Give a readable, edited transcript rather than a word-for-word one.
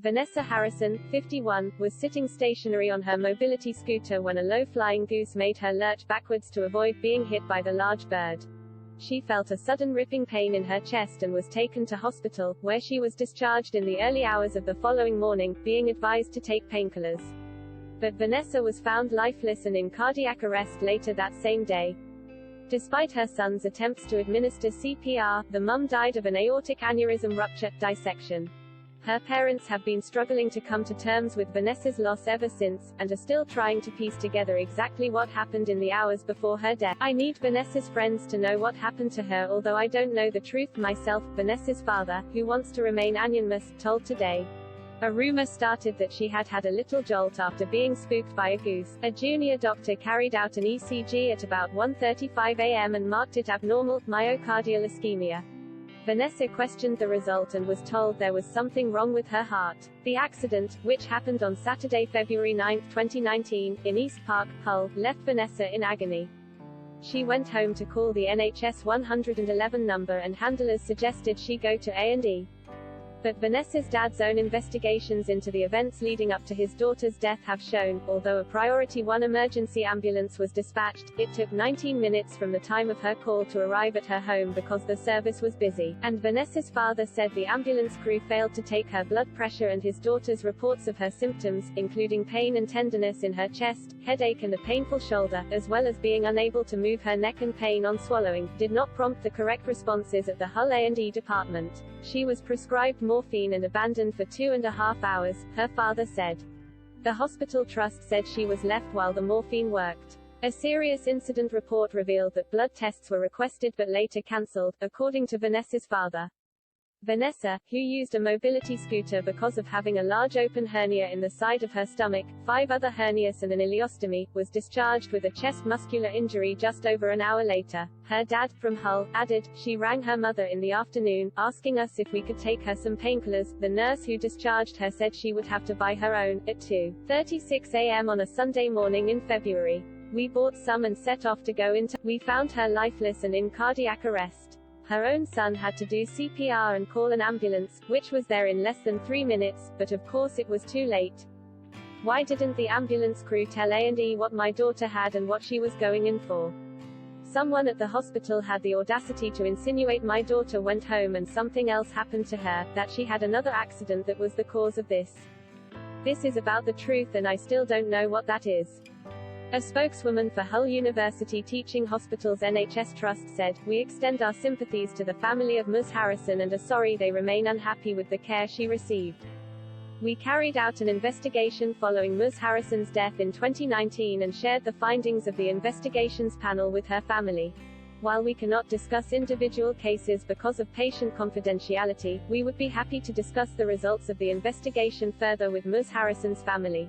Vanessa Harrison, 51, was sitting stationary on her mobility scooter when a low-flying goose made her lurch backwards to avoid being hit by the large bird. She felt a sudden ripping pain in her chest and was taken to hospital, where she was discharged in the early hours of the following morning, being advised to take painkillers. But Vanessa was found lifeless and in cardiac arrest later that same day. Despite her son's attempts to administer CPR, the mum died of an aortic aneurysm rupture, dissection. Her parents have been struggling to come to terms with Vanessa's loss ever since, and are still trying to piece together exactly what happened in the hours before her death. "I need Vanessa's friends to know what happened to her, although I don't know the truth myself," Vanessa's father, who wants to remain anyonmous, told Today. A rumor started that she had had a little jolt after being spooked by a goose. A junior doctor carried out an ECG at about 1:35 a.m. and marked it abnormal, myocardial ischemia. Vanessa questioned the result and was told there was something wrong with her heart. The accident, which happened on Saturday, February 9, 2019, in East Park, Hull, left Vanessa in agony. She went home to call the NHS 111 number and handlers suggested she go to A&E. But Vanessa's dad's own investigations into the events leading up to his daughter's death have shown, although a Priority 1 emergency ambulance was dispatched, it took 19 minutes from the time of her call to arrive at her home because the service was busy, and Vanessa's father said the ambulance crew failed to take her blood pressure and his daughter's reports of her symptoms, including pain and tenderness in her chest, headache and a painful shoulder, as well as being unable to move her neck and pain on swallowing, did not prompt the correct responses at the Hull A&E department. She was prescribed morphine and abandoned for 2.5 hours, her father said. The hospital trust said she was left while the morphine worked. A serious incident report revealed that blood tests were requested but later cancelled, according to Vanessa's father. Vanessa, who used a mobility scooter because of having a large open hernia in the side of her stomach, 5 other hernias and an ileostomy, was discharged with a chest muscular injury just over an hour later. Her dad, from Hull, added, "She rang her mother in the afternoon, asking us if we could take her some painkillers. The nurse who discharged her said she would have to buy her own." At 2:36 a.m. on a Sunday morning in February. "We bought some and set off to go into. We found her lifeless and in cardiac arrest. Her own son had to do CPR and call an ambulance, which was there in less than 3 minutes, but of course it was too late. Why didn't the ambulance crew tell A&E what my daughter had and what she was going in for? Someone at the hospital had the audacity to insinuate my daughter went home and something else happened to her, that she had another accident that was the cause of this. This is about the truth and I still don't know what that is." A spokeswoman for Hull University Teaching Hospitals NHS Trust said, "We extend our sympathies to the family of Ms. Harrison and are sorry they remain unhappy with the care she received. We carried out an investigation following Ms. Harrison's death in 2019 and shared the findings of the investigations panel with her family. While we cannot discuss individual cases because of patient confidentiality, we would be happy to discuss the results of the investigation further with Ms. Harrison's family."